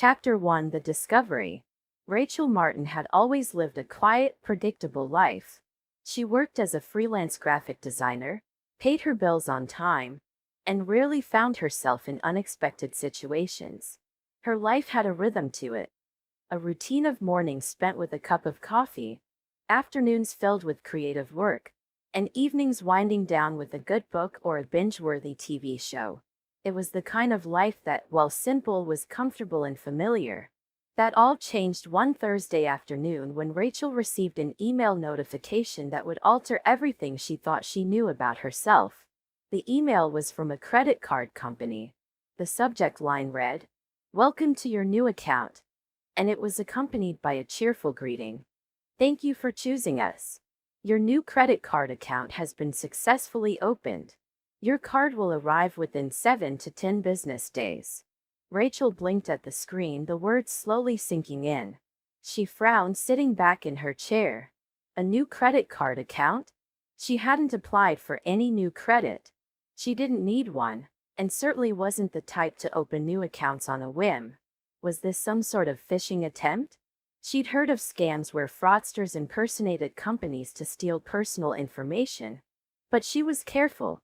Chapter 1: The Discovery. Rachel Martin had always lived a quiet, predictable life. She worked as a freelance graphic designer, paid her bills on time, and rarely found herself in unexpected situations. Her life had a rhythm to it, a routine of mornings spent with a cup of coffee, afternoons filled with creative work, and evenings winding down with a good book or a binge-worthy TV show. It was the kind of life that, while simple, was comfortable and familiar. That all changed one Thursday afternoon when Rachel received an email notification that would alter everything she thought she knew about herself. The email was from a credit card company. The subject line read, "Welcome to your new account," and it was accompanied by a cheerful greeting. "Thank you for choosing us. Your new credit card account has been successfully opened. Your card will arrive within 7 to 10 business days." Rachel blinked at the screen, the words slowly sinking in. She frowned, sitting back in her chair. A new credit card account? She hadn't applied for any new credit. She didn't need one, and certainly wasn't the type to open new accounts on a whim. Was this some sort of phishing attempt? She'd heard of scams where fraudsters impersonated companies to steal personal information. But she was careful,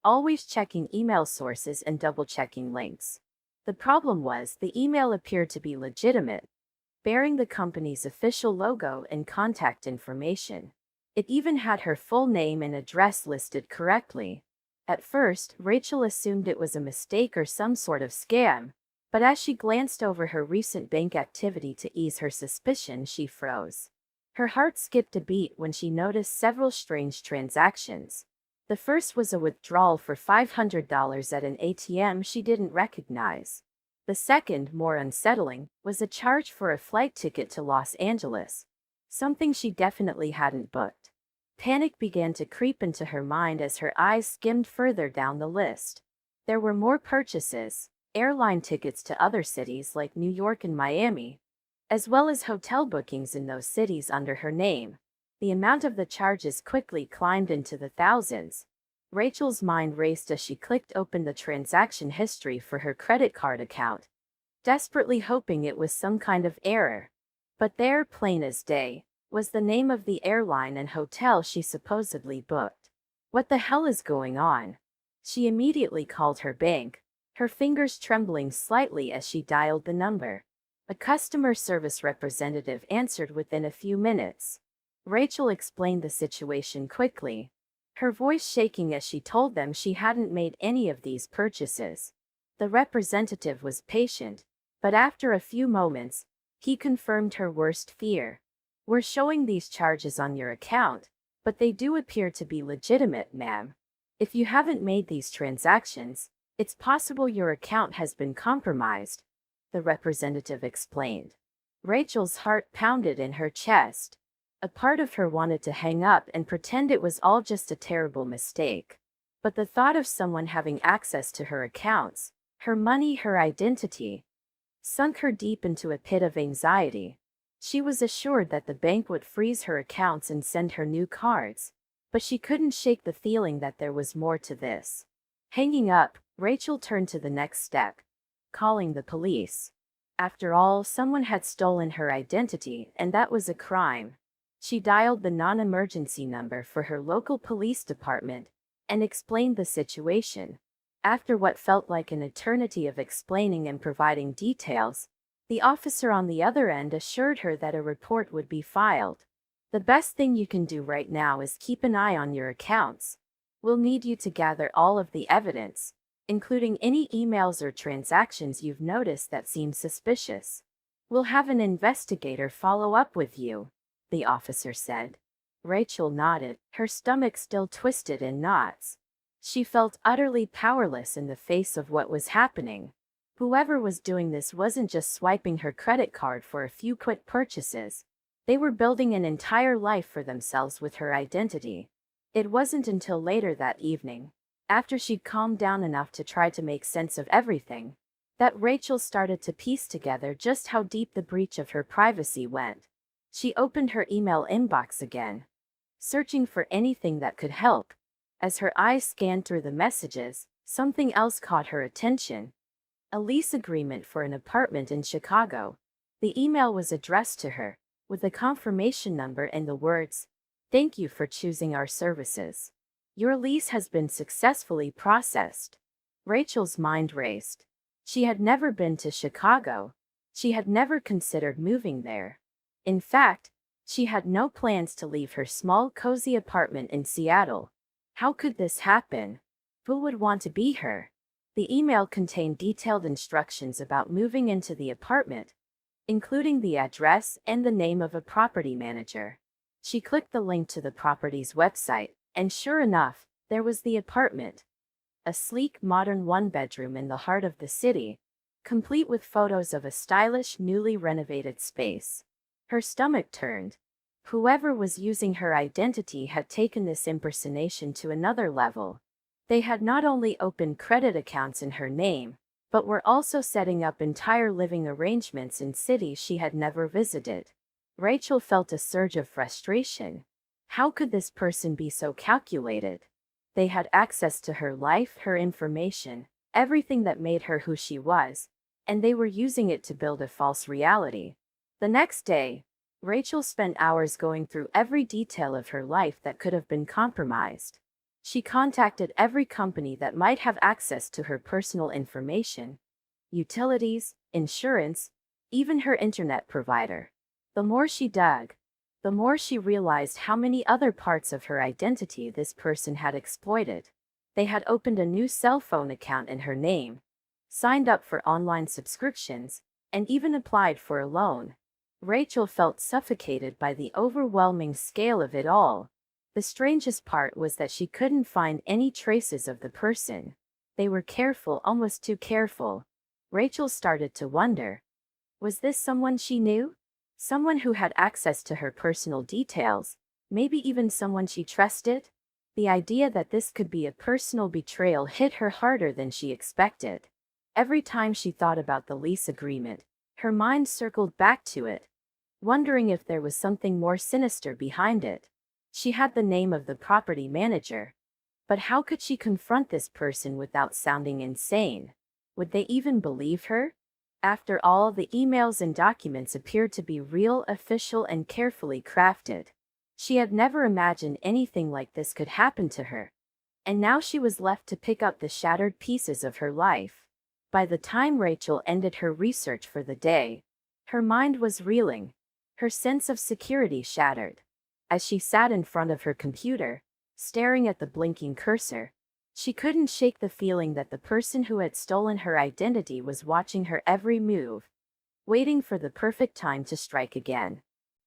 always checking email sources and double-checking links. The problem was, the email appeared to be legitimate, bearing the company's official logo and contact information. It even had her full name and address listed correctly. At first, Rachel assumed it was a mistake or some sort of scam, but as she glanced over her recent bank activity to ease her suspicion, she froze. Her heart skipped a beat when she noticed several strange transactions. The first was a withdrawal for $500 at an ATM she didn't recognize. The second, more unsettling, was a charge for a flight ticket to Los Angeles, something she definitely hadn't booked. Panic began to creep into her mind as her eyes skimmed further down the list. There were more purchases, airline tickets to other cities like New York and Miami, as well as hotel bookings in those cities under her name. The amount of the charges quickly climbed into the thousands. Rachel's mind raced as she clicked open the transaction history for her credit card account, desperately hoping it was some kind of error. But there, plain as day, was the name of the airline and hotel she supposedly booked. What the hell is going on? She immediately called her bank, her fingers trembling slightly as she dialed the number. A customer service representative answered within a few minutes. Rachel explained the situation quickly, her voice shaking as she told them she hadn't made any of these purchases. The representative was patient, but after a few moments, he confirmed her worst fear. "We're showing these charges on your account, but they do appear to be legitimate, ma'am. If you haven't made these transactions, it's possible your account has been compromised," the representative explained. Rachel's heart pounded in her chest. A part of her wanted to hang up and pretend it was all just a terrible mistake. But the thought of someone having access to her accounts, her money, her identity, sunk her deep into a pit of anxiety. She was assured that the bank would freeze her accounts and send her new cards, but she couldn't shake the feeling that there was more to this. Hanging up, Rachel turned to the next step, calling the police. After all, someone had stolen her identity, and that was a crime. She dialed the non-emergency number for her local police department and explained the situation. After what felt like an eternity of explaining and providing details, the officer on the other end assured her that a report would be filed. "The best thing you can do right now is keep an eye on your accounts. We'll need you to gather all of the evidence, including any emails or transactions you've noticed that seem suspicious. We'll have an investigator follow up with you," the officer said. Rachel nodded, her stomach still twisted in knots. She felt utterly powerless in the face of what was happening. Whoever was doing this wasn't just swiping her credit card for a few quick purchases. They were building an entire life for themselves with her identity. It wasn't until later that evening, after she'd calmed down enough to try to make sense of everything, that Rachel started to piece together just how deep the breach of her privacy went. She opened her email inbox again, searching for anything that could help. As her eyes scanned through the messages, something else caught her attention. a lease agreement for an apartment in Chicago. The email was addressed to her, with a confirmation number and the words, "Thank you for choosing our services. Your lease has been successfully processed." Rachel's mind raced. She had never been to Chicago. She had never considered moving there. In fact, she had no plans to leave her small, cozy apartment in Seattle. How could this happen? Who would want to be her? The email contained detailed instructions about moving into the apartment, including the address and the name of a property manager. She clicked the link to the property's website, and sure enough, there was the apartment. A sleek, modern one-bedroom in the heart of the city, complete with photos of a stylish, newly renovated space. Her stomach turned. Whoever was using her identity had taken this impersonation to another level. They had not only opened credit accounts in her name, but were also setting up entire living arrangements in cities she had never visited. Rachel felt a surge of frustration. How could this person be so calculated? They had access to her life, her information, everything that made her who she was, and they were using it to build a false reality. The next day, Rachel spent hours going through every detail of her life that could have been compromised. She contacted every company that might have access to her personal information, utilities, insurance, even her internet provider. The more she dug, the more she realized how many other parts of her identity this person had exploited. They had opened a new cell phone account in her name, signed up for online subscriptions, and even applied for a loan. Rachel felt suffocated by the overwhelming scale of it all. The strangest part was that she couldn't find any traces of the person. They were careful, almost too careful. Rachel started to wonder, was this someone she knew? Someone who had access to her personal details, maybe even someone she trusted? The idea that this could be a personal betrayal hit her harder than she expected. Every time she thought about the lease agreement, her mind circled back to it, wondering if there was something more sinister behind it. She had the name of the property manager. But how could she confront this person without sounding insane? Would they even believe her? After all, the emails and documents appeared to be real, official, and carefully crafted. She had never imagined anything like this could happen to her. And now she was left to pick up the shattered pieces of her life. By the time Rachel ended her research for the day, her mind was reeling, her sense of security shattered. As she sat in front of her computer, staring at the blinking cursor, she couldn't shake the feeling that the person who had stolen her identity was watching her every move, waiting for the perfect time to strike again.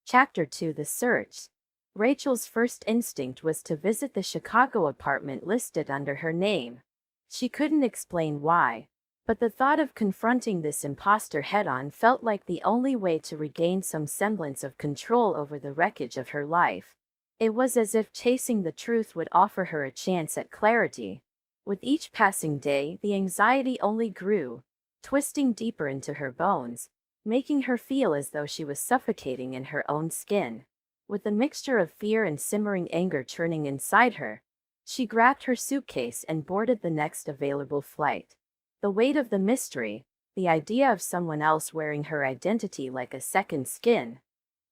Chapter 2: The Search. Rachel's first instinct was to visit the Chicago apartment listed under her name. She couldn't explain why, but the thought of confronting this imposter head-on felt like the only way to regain some semblance of control over the wreckage of her life. It was as if chasing the truth would offer her a chance at clarity. With each passing day, the anxiety only grew, twisting deeper into her bones, making her feel as though she was suffocating in her own skin. With a mixture of fear and simmering anger churning inside her, she grabbed her suitcase and boarded the next available flight. The weight of the mystery, the idea of someone else wearing her identity like a second skin,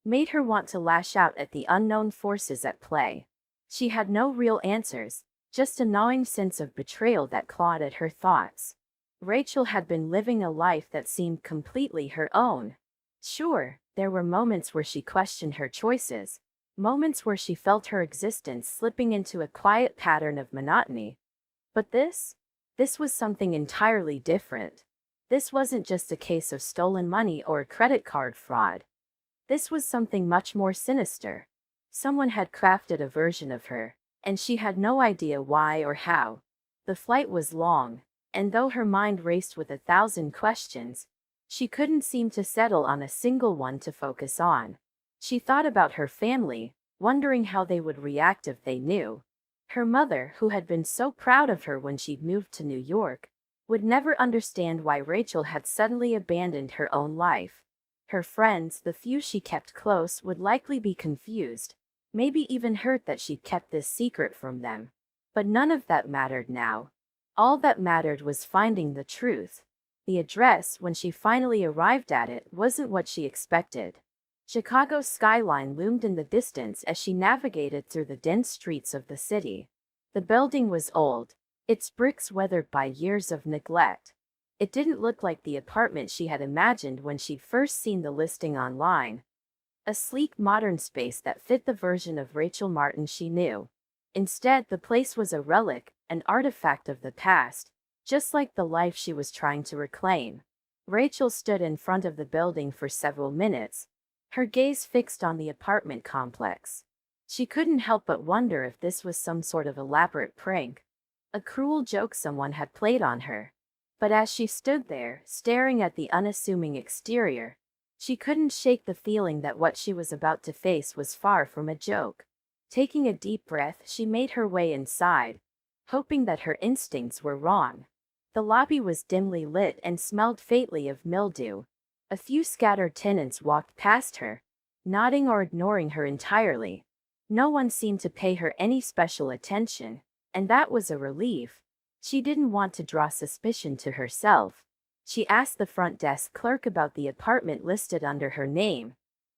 made her want to lash out at the unknown forces at play. She had no real answers, just a gnawing sense of betrayal that clawed at her thoughts. Rachel had been living a life that seemed completely her own. Sure, there were moments where she questioned her choices, moments where she felt her existence slipping into a quiet pattern of monotony. But this was something entirely different. This wasn't just a case of stolen money or credit card fraud. This was something much more sinister. Someone had crafted a version of her, and she had no idea why or how. The flight was long, and though her mind raced with 1,000 questions, she couldn't seem to settle on a single one to focus on. She thought about her family, wondering how they would react if they knew. Her mother, who had been so proud of her when she'd moved to New York, would never understand why Rachel had suddenly abandoned her own life. Her friends, the few she kept close, would likely be confused, maybe even hurt that she'd kept this secret from them. But none of that mattered now. All that mattered was finding the truth. The address, when she finally arrived at it, wasn't what she expected. Chicago's skyline loomed in the distance as she navigated through the dense streets of the city. The building was old, its bricks weathered by years of neglect. It didn't look like the apartment she had imagined when she'd first seen the listing online. A sleek modern space that fit the version of Rachel Martin she knew. Instead, the place was a relic, an artifact of the past, just like the life she was trying to reclaim. Rachel stood in front of the building for several minutes, her gaze fixed on the apartment complex. She couldn't help but wonder if this was some sort of elaborate prank, a cruel joke someone had played on her. But as she stood there, staring at the unassuming exterior, she couldn't shake the feeling that what she was about to face was far from a joke. Taking a deep breath, she made her way inside, hoping that her instincts were wrong. The lobby was dimly lit and smelled faintly of mildew. A few scattered tenants walked past her, nodding or ignoring her entirely. No one seemed to pay her any special attention, and that was a relief. She didn't want to draw suspicion to herself. She asked the front desk clerk about the apartment listed under her name,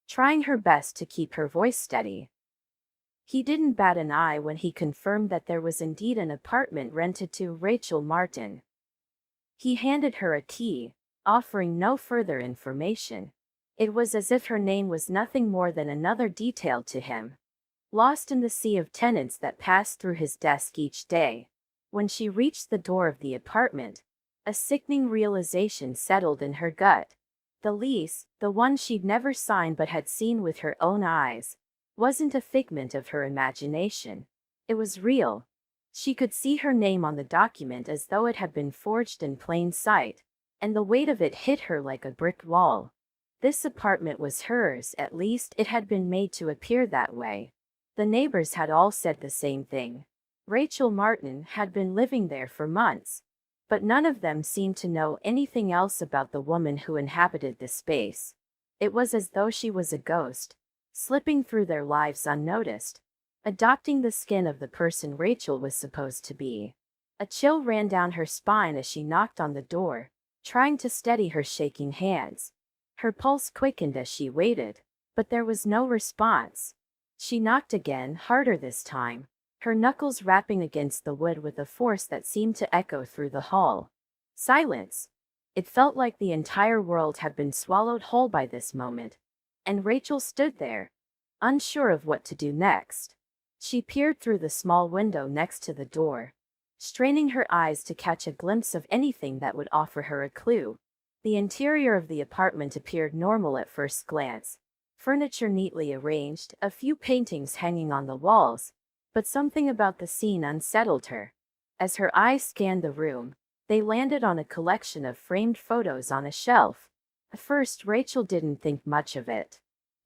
trying her best to keep her voice steady. He didn't bat an eye when he confirmed that there was indeed an apartment rented to Rachel Martin. He handed her a key, offering no further information. It was as if her name was nothing more than another detail to him, lost in the sea of tenants that passed through his desk each day. When she reached the door of the apartment, a sickening realization settled in her gut. The lease, the one she'd never signed but had seen with her own eyes, wasn't a figment of her imagination. It was real. She could see her name on the document as though it had been forged in plain sight, and the weight of it hit her like a brick wall. This apartment was hers, at least it had been made to appear that way. The neighbors had all said the same thing. Rachel Martin had been living there for months, but none of them seemed to know anything else about the woman who inhabited the space. It was as though she was a ghost, slipping through their lives unnoticed, adopting the skin of the person Rachel was supposed to be. A chill ran down her spine as she knocked on the door, trying to steady her shaking hands. Her pulse quickened as she waited, but there was no response. She knocked again, harder this time, her knuckles rapping against the wood with a force that seemed to echo through the hall. Silence. It felt like the entire world had been swallowed whole by this moment, and Rachel stood there, unsure of what to do next. She peered through the small window next to the door, straining her eyes to catch a glimpse of anything that would offer her a clue. The interior of the apartment appeared normal at first glance. Furniture neatly arranged, a few paintings hanging on the walls, but something about the scene unsettled her. As her eyes scanned the room, they landed on a collection of framed photos on a shelf. At first, Rachel didn't think much of it.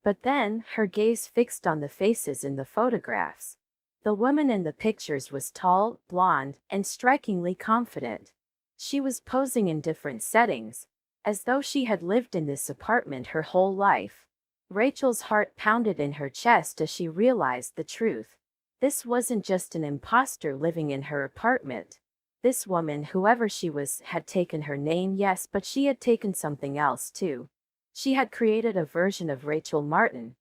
But then, her gaze fixed on the faces in the photographs. The woman in the pictures was tall, blonde, and strikingly confident. She was posing in different settings, as though she had lived in this apartment her whole life. Rachel's heart pounded in her chest as she realized the truth. This wasn't just an imposter living in her apartment. This woman, whoever she was, had taken her name, yes, but she had taken something else too. She had created a version of Rachel Martin,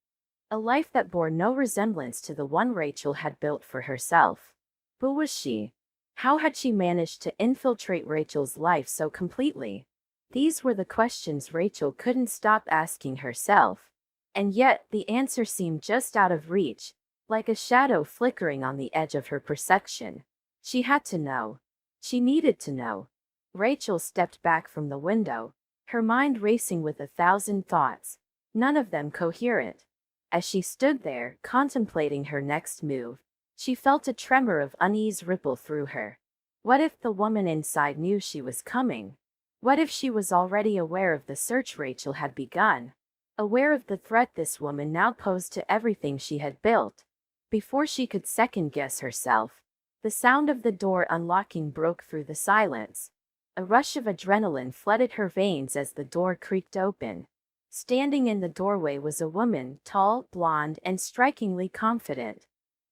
a life that bore no resemblance to the one Rachel had built for herself. Who was she? How had she managed to infiltrate Rachel's life so completely? These were the questions Rachel couldn't stop asking herself. And yet, the answer seemed just out of reach, like a shadow flickering on the edge of her perception. She had to know. She needed to know. Rachel stepped back from the window, her mind racing with 1,000 thoughts, none of them coherent. As she stood there, contemplating her next move, she felt a tremor of unease ripple through her. What if the woman inside knew she was coming? What if she was already aware of the search Rachel had begun? Aware of the threat this woman now posed to everything she had built? Before she could second-guess herself, the sound of the door unlocking broke through the silence. A rush of adrenaline flooded her veins as the door creaked open. Standing in the doorway was a woman, tall, blonde, and strikingly confident.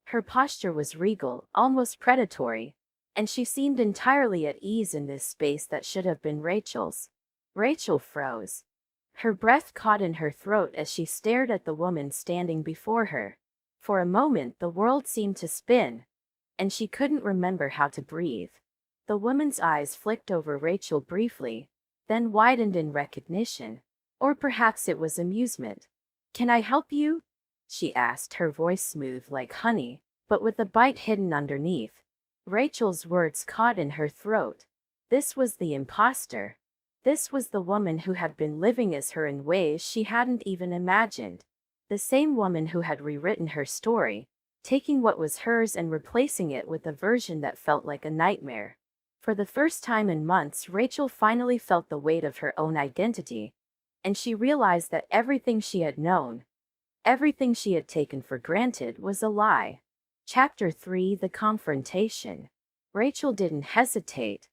Her posture was regal, almost predatory, and she seemed entirely at ease in this space that should have been Rachel's. Rachel froze. Her breath caught in her throat as she stared at the woman standing before her. For a moment the world seemed to spin, and she couldn't remember how to breathe. The woman's eyes flicked over Rachel briefly, then widened in recognition. Or perhaps it was amusement. "Can I help you?" she asked, her voice smooth like honey, but with a bite hidden underneath. Rachel's words caught in her throat. This was the imposter. This was the woman who had been living as her in ways she hadn't even imagined. The same woman who had rewritten her story, taking what was hers and replacing it with a version that felt like a nightmare. For the first time in months, Rachel finally felt the weight of her own identity, and she realized that everything she had known, everything she had taken for granted, was a lie. Chapter 3: The Confrontation. Rachel didn't hesitate.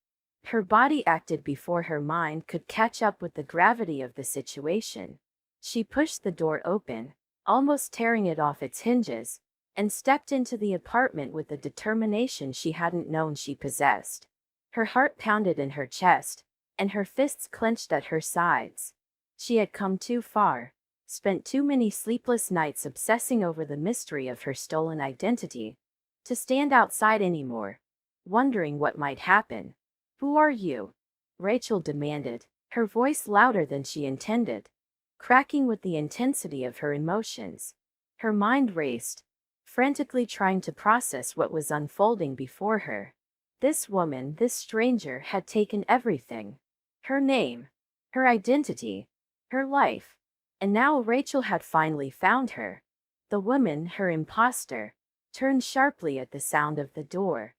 Her body acted before her mind could catch up with the gravity of the situation. She pushed the door open, almost tearing it off its hinges, and stepped into the apartment with a determination she hadn't known she possessed. Her heart pounded in her chest, and her fists clenched at her sides. She had come too far, spent too many sleepless nights obsessing over the mystery of her stolen identity, to stand outside anymore, wondering what might happen. "Who are you?" Rachel demanded, her voice louder than she intended, cracking with the intensity of her emotions. Her mind raced, frantically trying to process what was unfolding before her. This woman, this stranger, had taken everything. Her name, her identity, her life. And now Rachel had finally found her. The woman, her imposter, turned sharply at the sound of the door.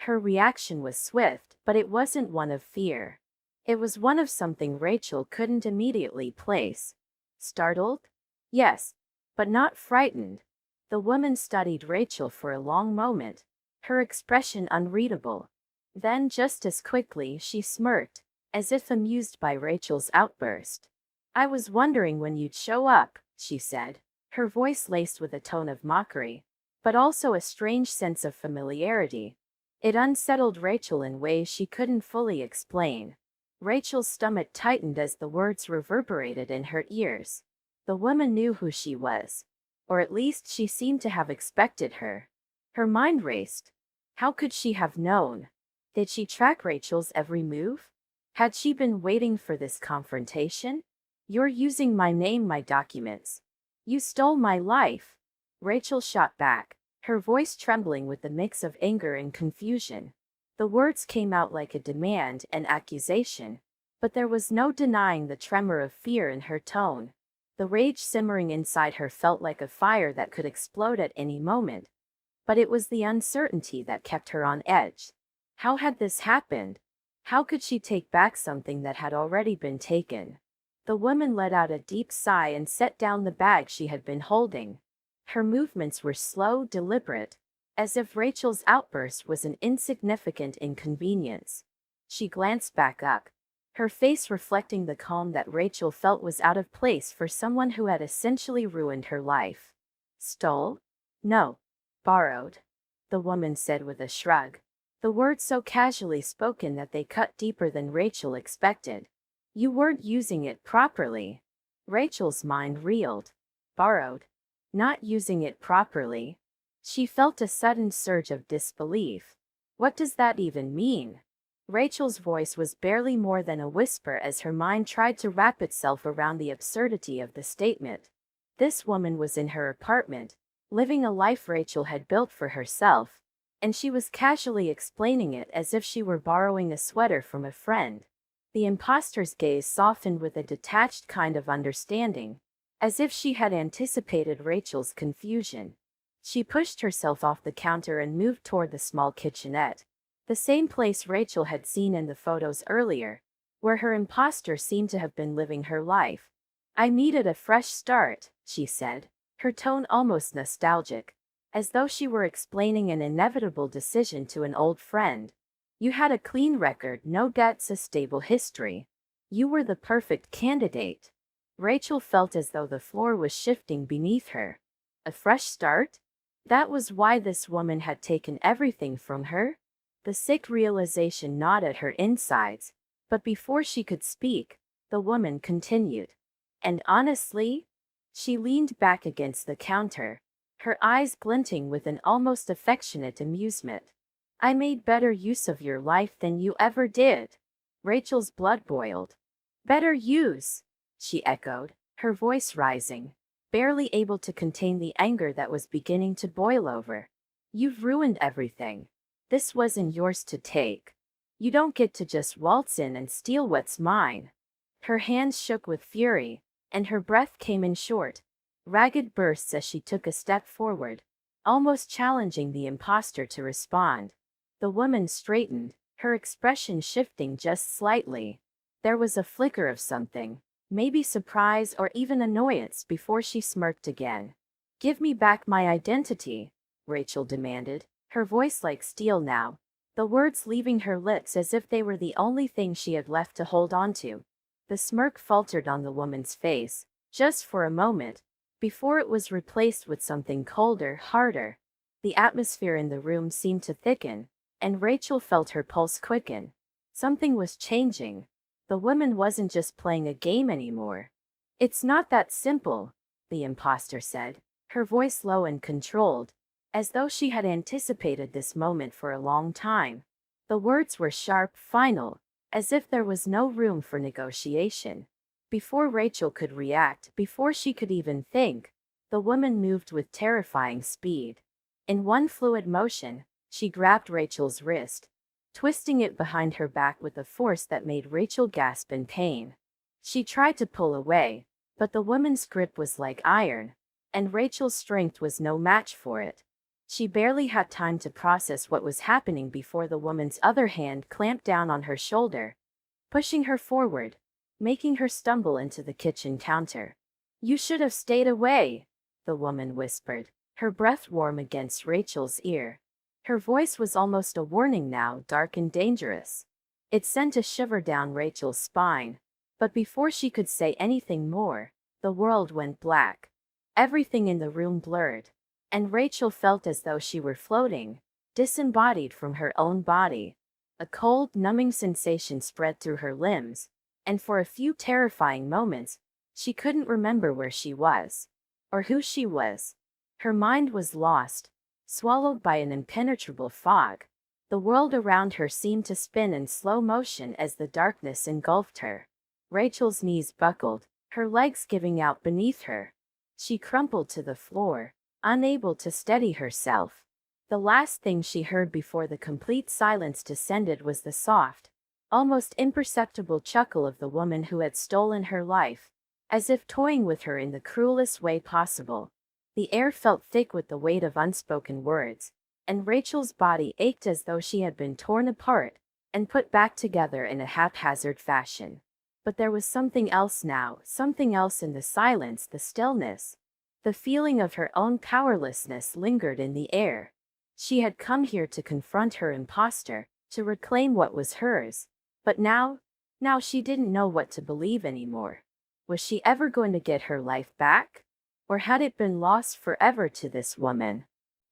Her reaction was swift, but it wasn't one of fear. It was one of something Rachel couldn't immediately place. Startled? Yes, but not frightened. The woman studied Rachel for a long moment, her expression unreadable. Then, just as quickly, she smirked, as if amused by Rachel's outburst. "I was wondering when you'd show up," she said, her voice laced with a tone of mockery, but also a strange sense of familiarity. It unsettled Rachel in ways she couldn't fully explain. Rachel's stomach tightened as the words reverberated in her ears. The woman knew who she was, or at least she seemed to have expected her. Her mind raced. How could she have known? Did she track Rachel's every move? Had she been waiting for this confrontation? "You're using my name, my documents. You stole my life." Rachel shot back, her voice trembling with a mix of anger and confusion. The words came out like a demand, an accusation, but there was no denying the tremor of fear in her tone. The rage simmering inside her felt like a fire that could explode at any moment. But it was the uncertainty that kept her on edge. How had this happened? How could she take back something that had already been taken? The woman let out a deep sigh and set down the bag she had been holding. Her movements were slow, deliberate, as if Rachel's outburst was an insignificant inconvenience. She glanced back up, her face reflecting the calm that Rachel felt was out of place for someone who had essentially ruined her life. "Stole? No. Borrowed," the woman said with a shrug, the words so casually spoken that they cut deeper than Rachel expected. "You weren't using it properly." Rachel's mind reeled. Borrowed? Not using it properly? She felt a sudden surge of disbelief. What does that even mean? Rachel's voice was barely more than a whisper as her mind tried to wrap itself around the absurdity of the statement. This woman was in her apartment, living a life Rachel had built for herself, and she was casually explaining it as if she were borrowing a sweater from a friend. The imposter's gaze softened with a detached kind of understanding, as if she had anticipated Rachel's confusion. She pushed herself off the counter and moved toward the small kitchenette, the same place Rachel had seen in the photos earlier, where her imposter seemed to have been living her life. "I needed a fresh start," she said, her tone almost nostalgic, as though she were explaining an inevitable decision to an old friend. "You had a clean record, no debts, a stable history. You were the perfect candidate." Rachel felt as though the floor was shifting beneath her. A fresh start? That was why this woman had taken everything from her? The sick realization gnawed at her insides, but before she could speak, the woman continued. And honestly, she leaned back against the counter, her eyes glinting with an almost affectionate amusement. I made better use of your life than you ever did. Rachel's blood boiled. Better use, she echoed, her voice rising, barely able to contain the anger that was beginning to boil over. You've ruined everything. This wasn't yours to take. You don't get to just waltz in and steal what's mine. Her hands shook with fury, and her breath came in short, ragged bursts as she took a step forward, almost challenging the imposter to respond. The woman straightened, her expression shifting just slightly. There was a flicker of something, maybe surprise or even annoyance before she smirked again. Give me back my identity, Rachel demanded, her voice like steel now, the words leaving her lips as if they were the only thing she had left to hold on to. The smirk faltered on the woman's face, just for a moment, before it was replaced with something colder, harder. The atmosphere in the room seemed to thicken, and Rachel felt her pulse quicken. Something was changing. The woman wasn't just playing a game anymore. It's not that simple, the imposter said, her voice low and controlled, as though she had anticipated this moment for a long time. The words were sharp, final, as if there was no room for negotiation. Before Rachel could react, before she could even think, the woman moved with terrifying speed. In one fluid motion, she grabbed Rachel's wrist, twisting it behind her back with a force that made Rachel gasp in pain. She tried to pull away, but the woman's grip was like iron, and Rachel's strength was no match for it. She barely had time to process what was happening before the woman's other hand clamped down on her shoulder, pushing her forward, making her stumble into the kitchen counter. You should have stayed away, the woman whispered, her breath warm against Rachel's ear. Her voice was almost a warning now, dark and dangerous. It sent a shiver down Rachel's spine, but before she could say anything more, the world went black. Everything in the room blurred, and Rachel felt as though she were floating, disembodied from her own body. A cold, numbing sensation spread through her limbs, and for a few terrifying moments, she couldn't remember where she was, or who she was. Her mind was lost, swallowed by an impenetrable fog. The world around her seemed to spin in slow motion as the darkness engulfed her. Rachel's knees buckled, her legs giving out beneath her. She crumpled to the floor, unable to steady herself. The last thing she heard before the complete silence descended was the soft, almost imperceptible chuckle of the woman who had stolen her life, as if toying with her in the cruelest way possible. The air felt thick with the weight of unspoken words, and Rachel's body ached as though she had been torn apart and put back together in a haphazard fashion. But there was something else now, something else in the silence, the stillness. The feeling of her own powerlessness lingered in the air. She had come here to confront her imposter, to reclaim what was hers. But now she didn't know what to believe anymore. Was she ever going to get her life back? Or had it been lost forever to this woman?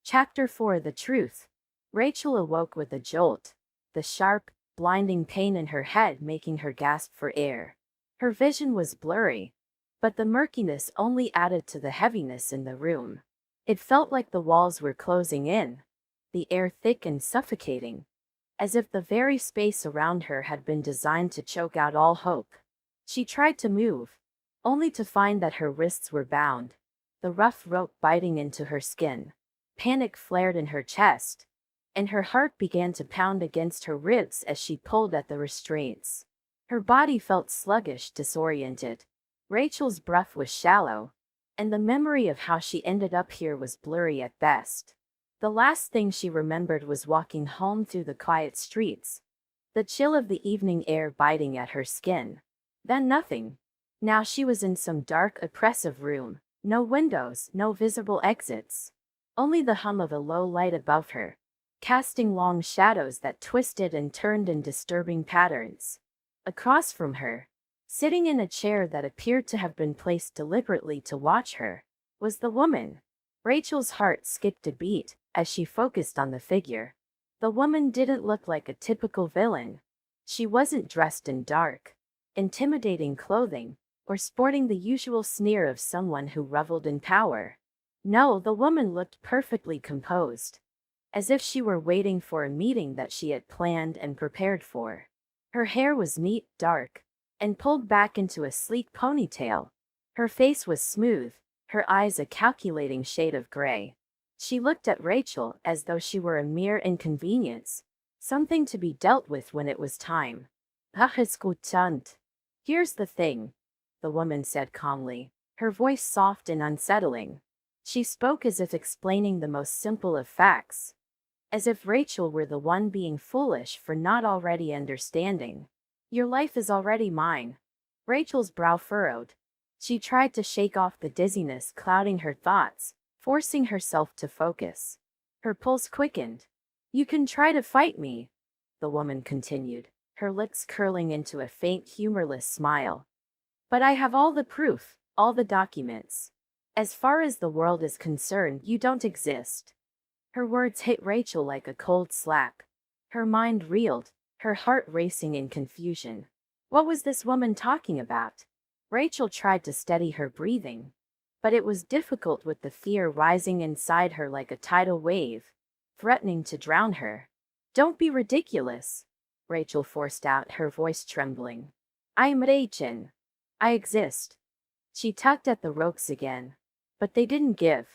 Chapter 4: The Truth. Rachel awoke with a jolt, the sharp, blinding pain in her head making her gasp for air. Her vision was blurry, but the murkiness only added to the heaviness in the room. It felt like the walls were closing in, the air thick and suffocating, as if the very space around her had been designed to choke out all hope. She tried to move, only to find that her wrists were bound, the rough rope biting into her skin. Panic flared in her chest, and her heart began to pound against her ribs as she pulled at the restraints. Her body felt sluggish, disoriented. Rachel's breath was shallow, and the memory of how she ended up here was blurry at best. The last thing she remembered was walking home through the quiet streets, the chill of the evening air biting at her skin. Then nothing. Now she was in some dark, oppressive room. No windows, no visible exits. Only the hum of a low light above her, casting long shadows that twisted and turned in disturbing patterns. Across from her, sitting in a chair that appeared to have been placed deliberately to watch her, was the woman. Rachel's heart skipped a beat as she focused on the figure. The woman didn't look like a typical villain. She wasn't dressed in dark, intimidating clothing, or sporting the usual sneer of someone who reveled in power. No, the woman looked perfectly composed, as if she were waiting for a meeting that she had planned and prepared for. Her hair was neat, dark, and pulled back into a sleek ponytail. Her face was smooth, her eyes a calculating shade of gray. She looked at Rachel as though she were a mere inconvenience, something to be dealt with when it was time. Escuchant. Here's the thing, the woman said calmly, her voice soft and unsettling. She spoke as if explaining the most simple of facts, as if Rachel were the one being foolish for not already understanding. Your life is already mine. Rachel's brow furrowed. She tried to shake off the dizziness clouding her thoughts, forcing herself to focus. Her pulse quickened. You can try to fight me, the woman continued, her lips curling into a faint, humorless smile. But I have all the proof, all the documents. As far as the world is concerned, you don't exist. Her words hit Rachel like a cold slap. Her mind reeled, her heart racing in confusion. What was this woman talking about? Rachel tried to steady her breathing, but it was difficult with the fear rising inside her like a tidal wave, threatening to drown her. Don't be ridiculous, Rachel forced out, her voice trembling. I am Rachel. I exist. She tugged at the ropes again, but they didn't give.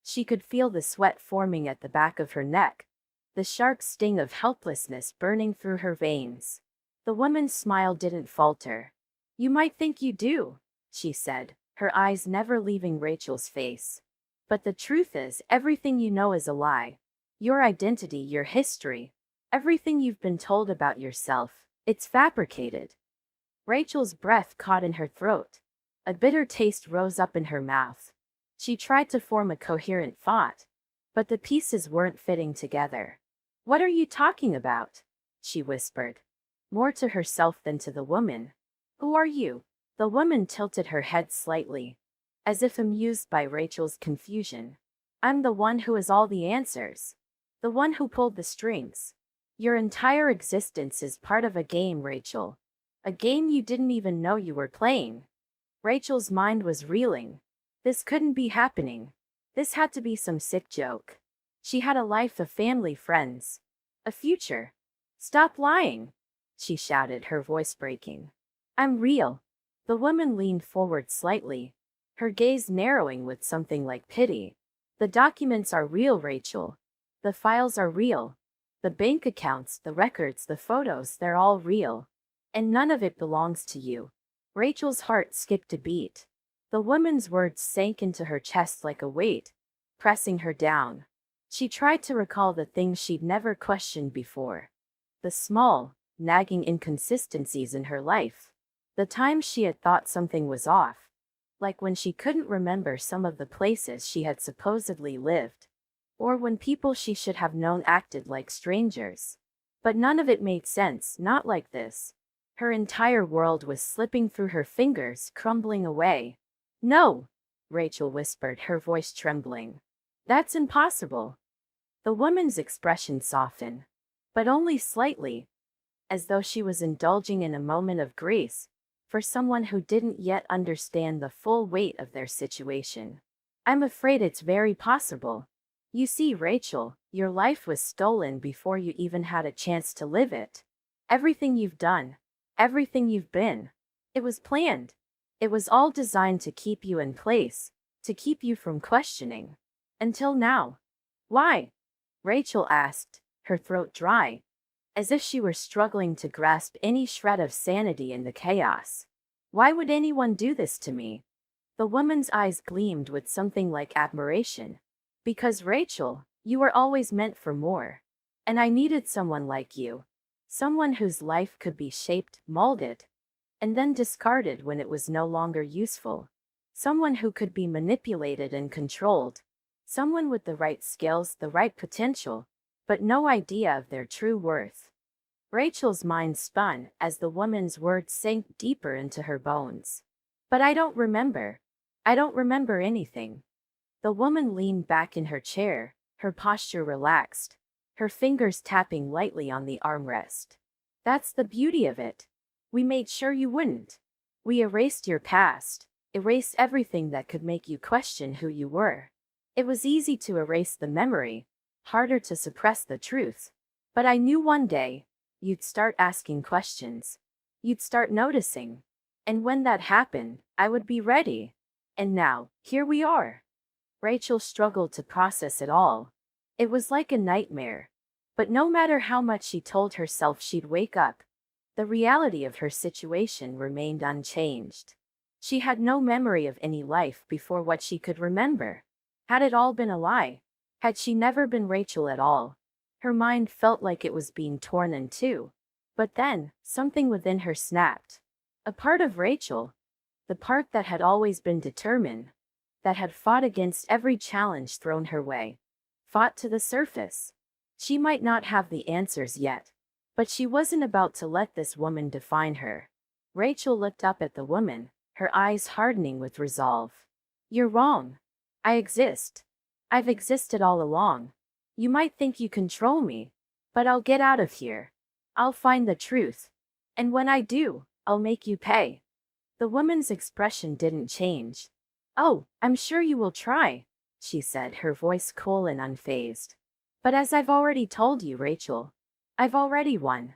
She could feel the sweat forming at the back of her neck, the sharp sting of helplessness burning through her veins. The woman's smile didn't falter. You might think you do, she said, her eyes never leaving Rachel's face. But the truth is, everything you know is a lie. Your identity, your history, everything you've been told about yourself, it's fabricated. Rachel's breath caught in her throat. A bitter taste rose up in her mouth. She tried to form a coherent thought, but the pieces weren't fitting together. What are you talking about? She whispered, more to herself than to the woman. Who are you? The woman tilted her head slightly, as if amused by Rachel's confusion. I'm the one who has all the answers. The one who pulled the strings. Your entire existence is part of a game, Rachel. A game you didn't even know you were playing. Rachel's mind was reeling. This couldn't be happening. This had to be some sick joke. She had a life, of family, friends, a future. Stop lying, she shouted, her voice breaking. I'm real. The woman leaned forward slightly, her gaze narrowing with something like pity. The documents are real, Rachel. The files are real. The bank accounts, the records, the photos, they're all real. And none of it belongs to you. Rachel's heart skipped a beat. The woman's words sank into her chest like a weight, pressing her down. She tried to recall the things she'd never questioned before. The small, nagging inconsistencies in her life. The times she had thought something was off, like when she couldn't remember some of the places she had supposedly lived, or when people she should have known acted like strangers. But none of it made sense, not like this. Her entire world was slipping through her fingers, crumbling away. No, Rachel whispered, her voice trembling. That's impossible. The woman's expression softened, but only slightly, as though she was indulging in a moment of grace for someone who didn't yet understand the full weight of their situation. I'm afraid it's very possible. You see, Rachel, your life was stolen before you even had a chance to live it. Everything you've done, everything you've been, it was planned. It was all designed to keep you in place, to keep you from questioning. Until now. Why? Rachel asked, her throat dry, as if she were struggling to grasp any shred of sanity in the chaos. Why would anyone do this to me? The woman's eyes gleamed with something like admiration. Because, Rachel, you were always meant for more. And I needed someone like you. Someone whose life could be shaped, molded, and then discarded when it was no longer useful. Someone who could be manipulated and controlled. Someone with the right skills, the right potential, but no idea of their true worth. Rachel's mind spun as the woman's words sank deeper into her bones. But I don't remember. I don't remember anything. The woman leaned back in her chair, her posture relaxed, her fingers tapping lightly on the armrest. That's the beauty of it. We made sure you wouldn't. We erased your past, erased everything that could make you question who you were. It was easy to erase the memory, harder to suppress the truth. But I knew one day, you'd start asking questions. You'd start noticing. And when that happened, I would be ready. And now, here we are. Rachel struggled to process it all. It was like a nightmare. But no matter how much she told herself she'd wake up, the reality of her situation remained unchanged. She had no memory of any life before what she could remember. Had it all been a lie? Had she never been Rachel at all? Her mind felt like it was being torn in two. But then, something within her snapped. A part of Rachel, the part that had always been determined, that had fought against every challenge thrown her way, fought to the surface. She might not have the answers yet, but she wasn't about to let this woman define her. Rachel looked up at the woman, her eyes hardening with resolve. You're wrong. I exist. I've existed all along. You might think you control me, but I'll get out of here. I'll find the truth. And when I do, I'll make you pay. The woman's expression didn't change. Oh, I'm sure you will try, she said, her voice cool and unfazed. But as I've already told you, Rachel, I've already won.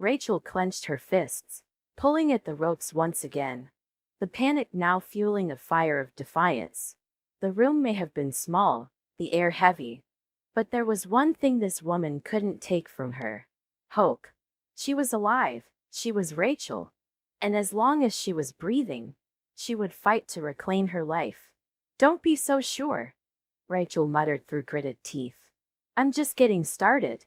Rachel clenched her fists, pulling at the ropes once again, the panic now fueling a fire of defiance. The room may have been small, the air heavy, but there was one thing this woman couldn't take from her: hope. She was alive, she was Rachel, and as long as she was breathing, she would fight to reclaim her life. Don't be so sure, Rachel muttered through gritted teeth. I'm just getting started.